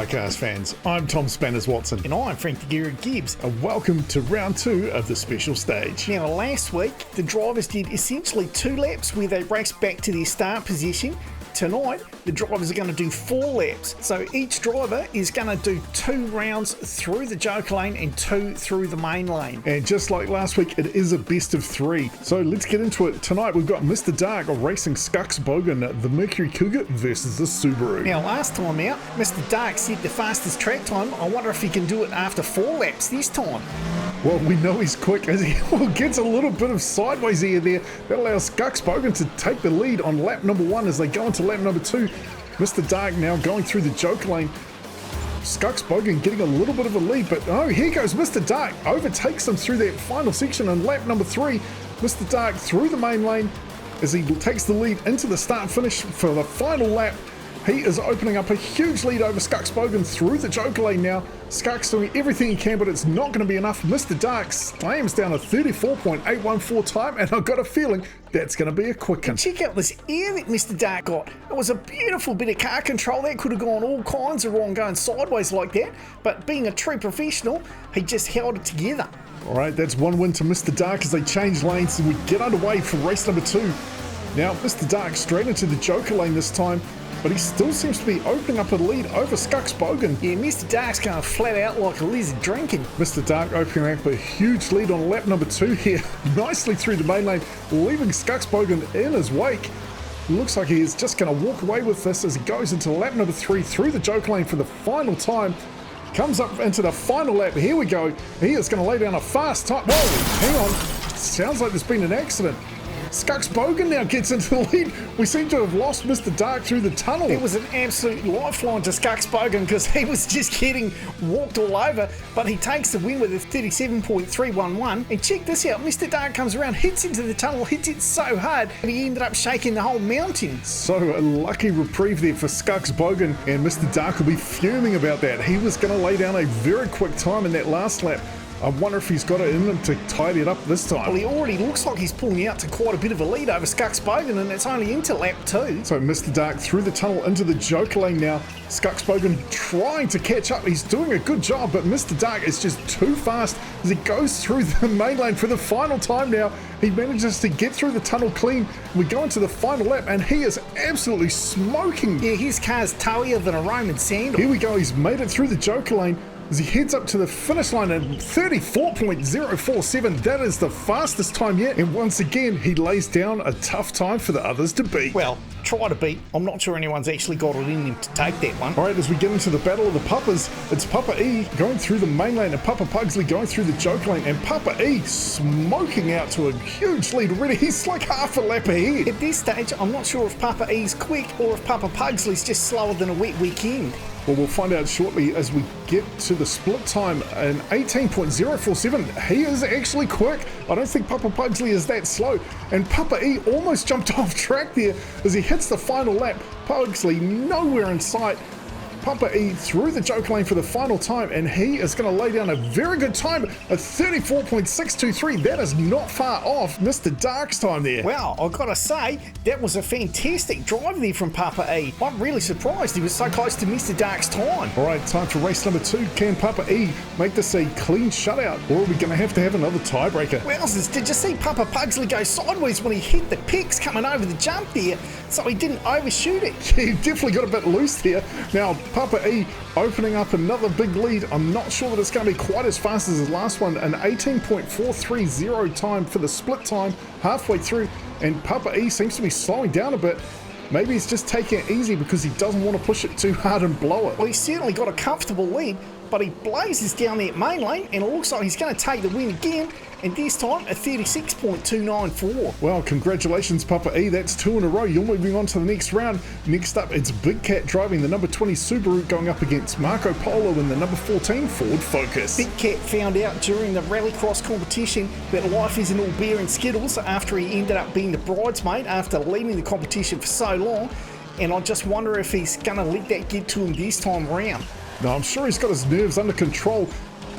Diecast fans, I'm Tom Spanners Watson. And I'm Frank the Gear Gibbs. And welcome to round 2 of the special stage. Now, last week, the drivers did essentially 2 laps where they raced back to their start position. Tonight, the drivers are going to do 4 laps. So each driver is going to do 2 rounds through the joker lane and 2 through the main lane. And just like last week, it is a best of 3. So let's get into it. Tonight, we've got Mr. Dark racing Skux Bogan, the Mercury Cougar versus the Subaru. Now, last time out, Mr. Dark set the fastest track time. I wonder if he can do it after 4 laps this time. Well, we know he's quick as he gets a little bit of sideways air there. That allows Skux Bogan to take the lead on lap number 1 as they go into lap number 2. Mr. Dark now going through the joker lane. Skux Bogan getting a little bit of a lead, but oh, here goes Mr. Dark. Overtakes him through that final section on lap number 3. Mr. Dark through the main lane as he takes the lead into the start finish for the final lap. He is opening up a huge lead over Skux Bogan through the joker lane now. Skux doing everything he can, but it's not going to be enough. Mr. Dark slams down a 34.814 time, and I've got a feeling that's going to be a quick one. Check out this air that Mr. Dark got. It was a beautiful bit of car control. That could have gone all kinds of wrong going sideways like that, but being a true professional, he just held it together. All right, that's one win to Mr. Dark as they change lanes and we get underway for race number 2. Now, Mr. Dark straight into the joker lane this time, but he still seems to be opening up a lead over Skux Bogan. Yeah, Mr. Dark's going flat out like a lizard drinking. Mr. Dark opening up a huge lead on lap number 2 here, nicely through the main lane, leaving Skux Bogan in his wake. Looks like he is just going to walk away with this as he goes into lap number 3 through the joker lane for the final time. Comes up into the final lap. Here we go. He is going to lay down a fast time. Whoa, hang on. Sounds like there's been an accident. Skux Bogan now gets into the lead. We seem to have lost Mr. Dark through the tunnel. It was an absolute lifeline to Skux Bogan because he was just getting walked all over, but he takes the win with a 37.311. And check this out, Mr. Dark comes around, hits into the tunnel, hits it so hard, and he ended up shaking the whole mountain. So a lucky reprieve there for Skux Bogan, and Mr. Dark will be fuming about that. He was going to lay down a very quick time in that last lap. I wonder if he's got it in him to tidy it up this time. Well, he already looks like he's pulling out to quite a bit of a lead over Skux Bogan, and it's only into lap 2. So Mr. Dark through the tunnel into the joker lane now. Skux Bogan trying to catch up. He's doing a good job, but Mr. Dark is just too fast as he goes through the main lane for the final time now. He manages to get through the tunnel clean. We go into the final lap, and he is absolutely smoking. Yeah, his car's towier than a Roman sandal. Here we go. He's made it through the joker lane as he heads up to the finish line at 34.047. That is the fastest time yet, and once again he lays down a tough time for the others to beat. Well, try to beat. I'm not sure anyone's actually got it in him to take that one. Alright, as we get into the battle of the Puppas, it's Papa E going through the main lane and Papa Pugsley going through the joker lane, and Papa E smoking out to a huge lead already. He's like half a lap ahead. At this stage, I'm not sure if Papa E's quick or if Papa Pugsley's just slower than a wet weekend. Well, we'll find out shortly as we get to the split time in 18.047. He is actually quick. I don't think Papa Pugsley is that slow. And Papa E almost jumped off track there as he hits the final lap. Pugsley nowhere in sight. Papa E through the joker lane for the final time, and he is going to lay down a very good time at 34.623. That is not far off Mr. Dark's time there. Well, I've got to say, that was a fantastic drive there from Papa E. I'm really surprised he was so close to Mr. Dark's time. All right, time for race number 2. Can Papa E make this a clean shutout, or are we going to have another tiebreaker? Wowzers, did you see Papa Pugsley go sideways when he hit the picks coming over the jump there, so he didn't overshoot it? Yeah, he definitely got a bit loose there. Now, Papa E opening up another big lead. I'm not sure that it's going to be quite as fast as his last one. An 18.430 time for the split time halfway through, and Papa E seems to be slowing down a bit. Maybe he's just taking it easy because he doesn't want to push it too hard and blow it. Well, he's certainly got a comfortable lead, but he blazes down that main lane, and it looks like he's going to take the win again, and this time a 36.294. Well, congratulations, Papa E. That's 2 in a row. You're moving on to the next round. Next up, it's Big Cat driving the number 20 Subaru going up against Marco Polo in the number 14 Ford Focus. Big Cat found out during the rallycross competition that life isn't all beer and skittles after he ended up being the bridesmaid after leading the competition for so long, and I just wonder if he's going to let that get to him this time around. No, I'm sure he's got his nerves under control.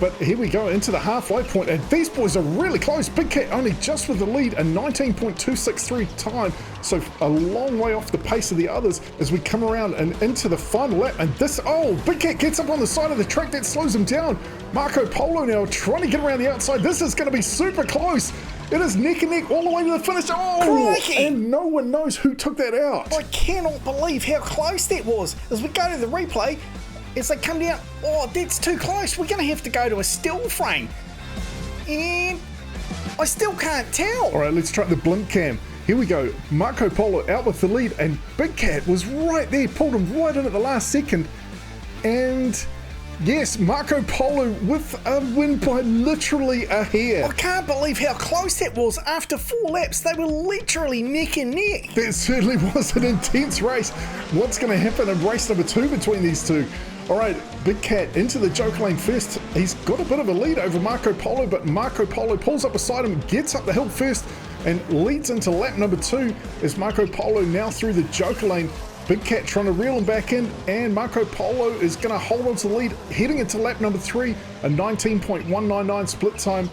But here we go into the halfway point, and these boys are really close. Big Cat only just with the lead, a 19.263 time, so a long way off the pace of the others as we come around and into the final lap. And this, oh, Big Cat gets up on the side of the track, that slows him down. Marco Polo now trying to get around the outside. This is going to be super close. It is neck and neck all the way to the finish. Oh, crikey. And no one knows who took that out. I cannot believe how close that was. As we go to the replay, as they come down, oh, that's too close. We're going to have to go to a still frame. And I still can't tell. All right, let's try the blimp cam. Here we go. Marco Polo out with the lead, and Big Cat was right there, pulled him right in at the last second. And yes, Marco Polo with a win by literally a hair. I can't believe how close that was. After 4 laps, they were literally neck and neck. That certainly was an intense race. What's going to happen in race number 2 between these two? All right, Big Cat into the joke lane first. He's got a bit of a lead over Marco Polo, but Marco Polo pulls up beside him, gets up the hill first, and leads into lap number 2 as Marco Polo now through the joker lane. Big Cat trying to reel him back in, and Marco Polo is going to hold on to the lead, heading into lap number 3, a 19.199 split time.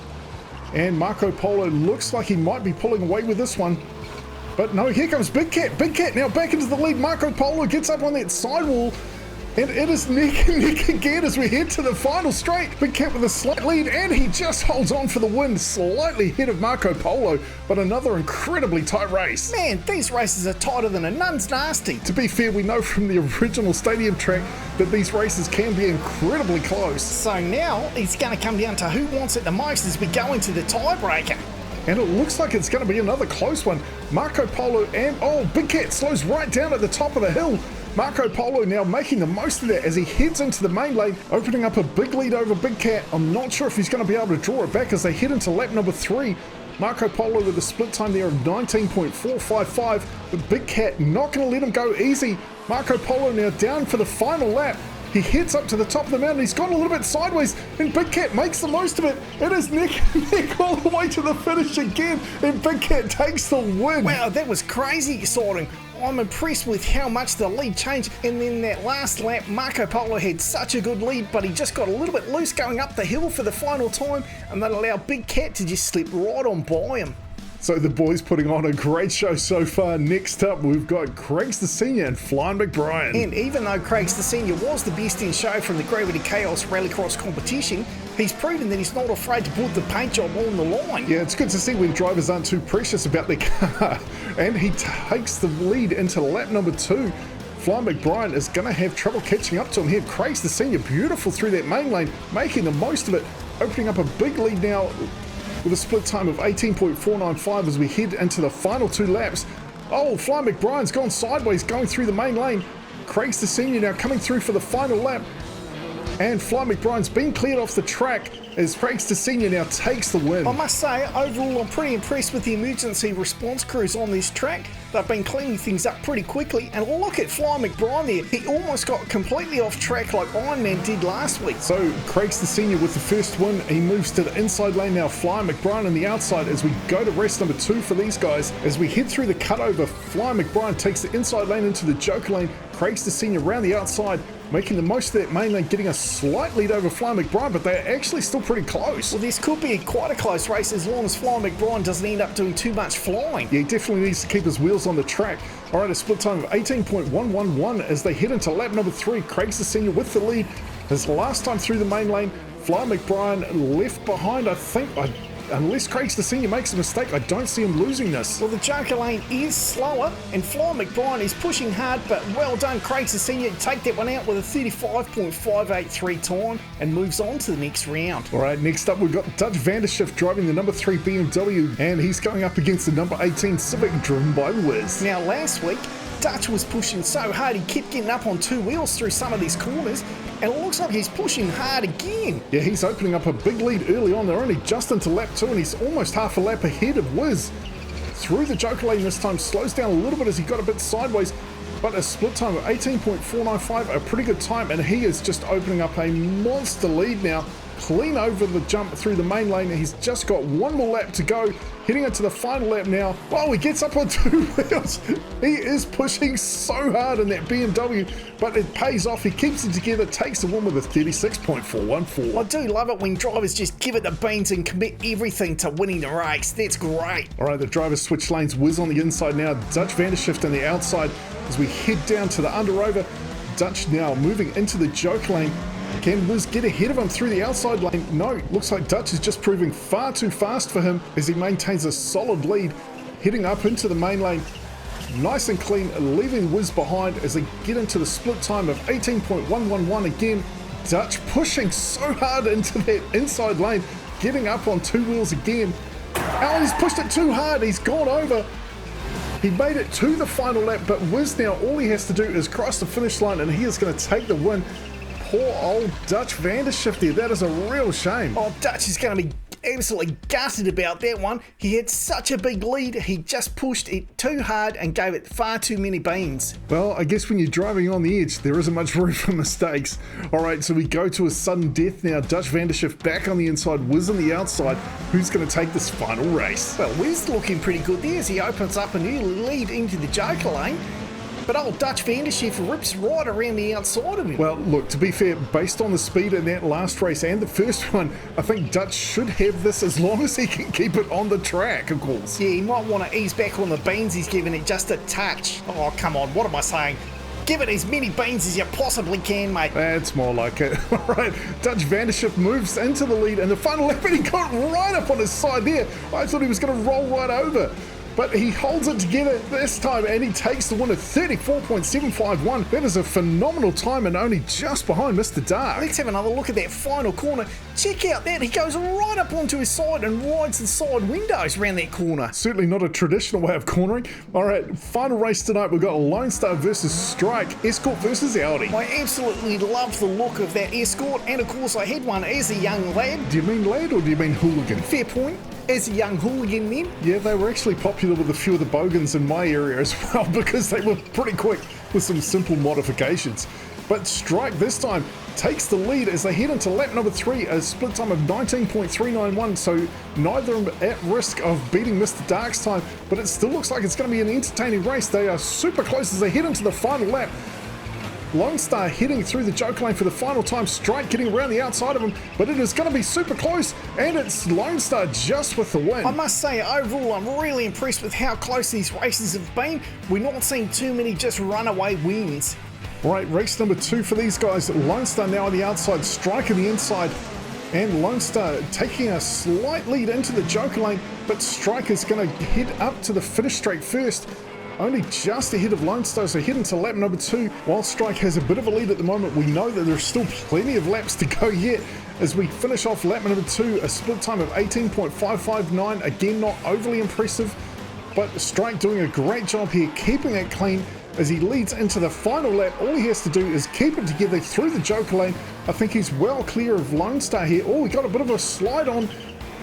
And Marco Polo looks like he might be pulling away with this one. But no, here comes Big Cat. Big Cat now back into the lead. Marco Polo gets up on that sidewall, and it is neck and neck again as we head to the final straight. Big Cat with a slight lead, and he just holds on for the win, slightly ahead of Marco Polo, but another incredibly tight race. Man, these races are tighter than a nun's nasty. To be fair, we know from the original stadium track that these races can be incredibly close. So now it's going to come down to who wants it the most as we go into the tiebreaker. And it looks like it's going to be another close one. Marco Polo and, oh, Big Cat slows right down at the top of the hill. Marco Polo now making the most of that as he heads into the main lane, opening up a big lead over Big Cat. I'm not sure if he's going to be able to draw it back as they head into lap number 3. Marco Polo with a split time there of 19.455, but Big Cat not going to let him go easy. Marco Polo now down for the final lap. He heads up to the top of the mountain. He's gone a little bit sideways, and Big Cat makes the most of it. It is neck and neck all the way to the finish again, and Big Cat takes the win. Wow, that was crazy exciting. I'm impressed with how much the lead changed, and then that last lap, Marco Polo had such a good lead, but he just got a little bit loose going up the hill for the final time, and that allowed Big Cat to just slip right on by him. So the boys putting on a great show so far. Next up, we've got Craig's the Senior and Flying McBrien. And even though Craig's the Senior was the best in show from the Gravity Chaos Rallycross competition, he's proven that he's not afraid to put the paint job on the line. Yeah, it's good to see when drivers aren't too precious about their car. And he takes the lead into lap number 2. Flying McBrien is going to have trouble catching up to him here. Craig's the Senior, beautiful through that main lane, making the most of it, opening up a big lead now with a split time of 18.495 as we head into the final 2 laps. Oh, Flying McBrien's gone sideways going through the main lane. Craig's the Senior now coming through for the final lap. And Flying McBrien's been cleared off the track as Craig's the Senior now takes the win. I must say, overall, I'm pretty impressed with the emergency response crews on this track. They've been cleaning things up pretty quickly, and look at Flying McBrien there. He almost got completely off track like Iron Man did last week. So Craig's the Senior with the first win. He moves to the inside lane now. Flying McBrien on the outside as we go to race number 2 for these guys. As we head through the cutover, Flying McBrien takes the inside lane into the joker lane. Craig's the Senior around the outside, making the most of that main lane, getting a slight lead over Flying McBrien, but they're actually still pretty close. Well, this could be quite a close race as long as Flying McBrien doesn't end up doing too much flying. Yeah, he definitely needs to keep his wheels on the track. All right, a split time of 18.111 as they head into lap number 3. Craig's the Senior with the lead. His last time through the main lane, Flying McBrien left behind, I think. Unless Craig's the Senior makes a mistake, I don't see him losing this. Well, the joker lane is slower, and Flying McBrien is pushing hard, but well done, Craig's the Senior. Take that one out with a 35.583 time and moves on to the next round. All right, next up we've got Dutch Vanderschiff driving the number 3 BMW, and he's going up against the number 18 Civic driven by Whiz. Now, last week, Dutch was pushing so hard he kept getting up on 2 wheels through some of these corners, and it looks like he's pushing hard again. Yeah, he's opening up a big lead early on. They're only just into lap 2, and he's almost half a lap ahead of Whiz. Through the joker lane this time, slows down a little bit as he got a bit sideways, but a split time of 18.495, a pretty good time, and he is just opening up a monster lead now clean over the jump through the main lane. He's just got one more lap to go, heading into the final lap now. Oh, he gets up on 2 wheels. He is pushing so hard in that BMW, but it pays off. He keeps it together, takes the win with a 36.414. I do love it when drivers just give it the beans and commit everything to winning the race. That's great. All right, the drivers switch lanes. Whiz on the inside now, Dutch Vandershift on the outside as we head down to the under-over. Dutch now moving into the joke lane. Can Whiz get ahead of him through the outside lane? No, looks like Dutch is just proving far too fast for him as he maintains a solid lead, heading up into the main lane. Nice and clean, leaving Whiz behind as they get into the split time of 18.111 again. Dutch pushing so hard into that inside lane, getting up on 2 wheels again. Oh, he's pushed it too hard, he's gone over. He made it to the final lap, but Whiz now, all he has to do is cross the finish line and he is going to take the win. Poor old Dutch Vandershift there. That is a real shame. Oh, Dutch is going to be absolutely gutted about that one. He had such a big lead. He just pushed it too hard and gave it far too many beans. Well, I guess when you're driving on the edge, there isn't much room for mistakes. All right, so we go to a sudden death now. Dutch Vandershift back on the inside, Whiz on the outside. Who's going to take this final race? Well, Whiz looking pretty good there as he opens up a new lead into the joker lane. But old Dutch Vandershift rips right around the outside of him. Well, look, to be fair, based on the speed in that last race and the first one, I think Dutch should have this as long as he can keep it on the track, of course. Yeah, he might want to ease back on the beans he's giving it just a touch. Oh, come on, what am I saying? Give it as many beans as you possibly can, mate. That's more like it. All right, Dutch Vandershift moves into the lead in the final lap, and he got right up on his side there. I thought he was going to roll right over. But he holds it together this time and he takes the win at 34.751. That is a phenomenal time and only just behind Mr. Dark. Let's have another look at that final corner. Check out that. He goes right up onto his side and rides the side windows around that corner. Certainly not a traditional way of cornering. All right, final race tonight. We've got Lone Star versus Strike, Escort versus Audi. I absolutely love the look of that Escort, and of course I had one as a young lad. Do you mean lad or do you mean hooligan? Fair point. As a young hooligan then. Yeah, they were actually popular with a few of the bogans in my area as well because they were pretty quick with some simple modifications. But Strike this time takes the lead as they head into lap number 3, a split time of 19.391, so neither of them at risk of beating Mr. Dark's time, but it still looks like it's going to be an entertaining race. They are super close as they head into the final lap. Lone Star heading through the joke lane for the final time. Strike getting around the outside of him, but it is going to be super close, and it's Lone Star just with the win. I must say, overall, I'm really impressed with how close these races have been. We're not seeing too many just runaway wins. All right, race number 2 for these guys. Lone Star now on the outside, Strike on the inside, and Lone Star taking a slight lead into the joker lane, but Strike is going to head up to the finish straight first. Only just ahead of Lone Star, so heading to lap number 2. While Strike has a bit of a lead at the moment, we know that there's still plenty of laps to go yet as we finish off lap number 2, a split time of 18.559. Again, not overly impressive, but Strike doing a great job here, keeping it clean as he leads into the final lap. All he has to do is keep it together through the joker lane. I think he's well clear of Lone Star here. Oh, he got a bit of a slide on,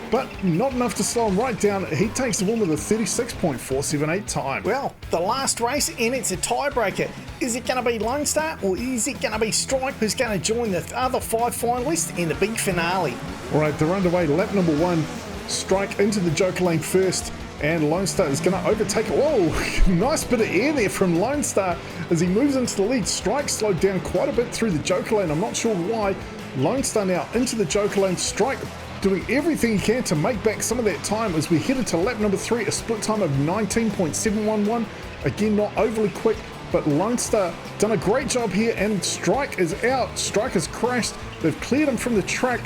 but not enough to slow him right down. He takes the win with a 36.478 time. Well, the last race, and it's a tiebreaker. Is it going to be Lone Star or is it going to be Strike who's going to join the other 5 finalists in the big finale? All right, they're underway. Lap number 1, Strike into the joker lane first, and Lone Star is going to overtake. Whoa, nice bit of air there from Lone Star as he moves into the lead. Strike slowed down quite a bit through the joker lane. I'm not sure why. Lone Star now into the joker lane. Strike doing everything he can to make back some of that time as we headed to lap number 3, a split time of 19.711. Again, not overly quick, but Lone Star done a great job here, and Strike is out. Strike has crashed. They've cleared him from the track.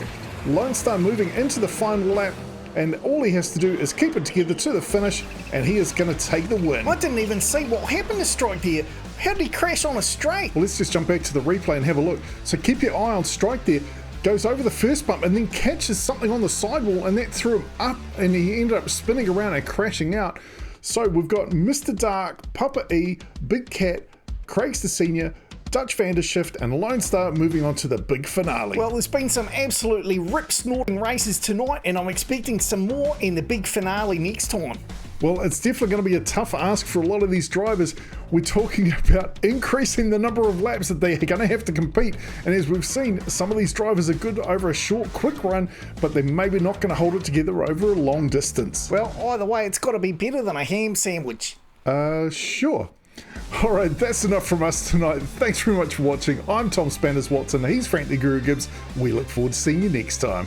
Lone Star moving into the final lap, and all he has to do is keep it together to the finish, and he is going to take the win. I didn't even see what happened to Strike there. How did he crash on a straight? Well, let's just jump back to the replay and have a look. So keep your eye on Strike there. Goes over the first bump and then catches something on the sidewall, and that threw him up, and he ended up spinning around and crashing out. So we've got Mr. Dark, Papa E, Big Cat, Craig's the Senior, Dutch Vandershift, and Lone Star moving on to the big finale. Well, there's been some absolutely rip-snorting races tonight, and I'm expecting some more in the big finale next time. Well, it's definitely going to be a tough ask for a lot of these drivers. We're talking about increasing the number of laps that they're going to have to compete. And as we've seen, some of these drivers are good over a short, quick run, but they're maybe not going to hold it together over a long distance. Well, either way, it's got to be better than a ham sandwich. Sure. All right, that's enough from us tonight. Thanks very much for watching. I'm Tom Spanners Watson. He's Frank the Guru Gibbs. We look forward to seeing you next time.